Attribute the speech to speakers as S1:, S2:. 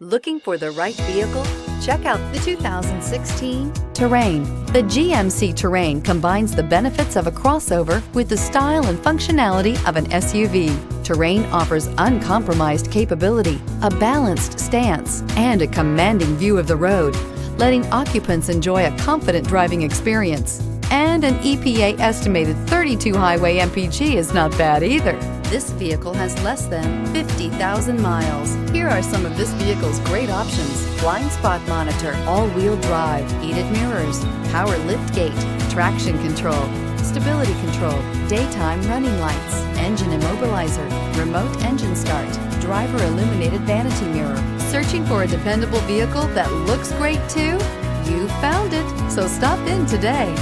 S1: Looking for the right vehicle? Check out the 2016 Terrain. The GMC Terrain combines the benefits of a crossover with the style and functionality of an SUV. Terrain offers uncompromised capability, a balanced stance, and a commanding view of the road, letting occupants enjoy a confident driving experience. And an EPA estimated 32 highway MPG is not bad either. This vehicle has less than 50,000 miles. Here are some of this vehicle's great options: blind spot monitor, all-wheel drive, heated mirrors, power liftgate, traction control, stability control, daytime running lights, engine immobilizer, remote engine start, driver illuminated vanity mirror. Searching for a dependable vehicle that looks great too? You found it, so stop in today.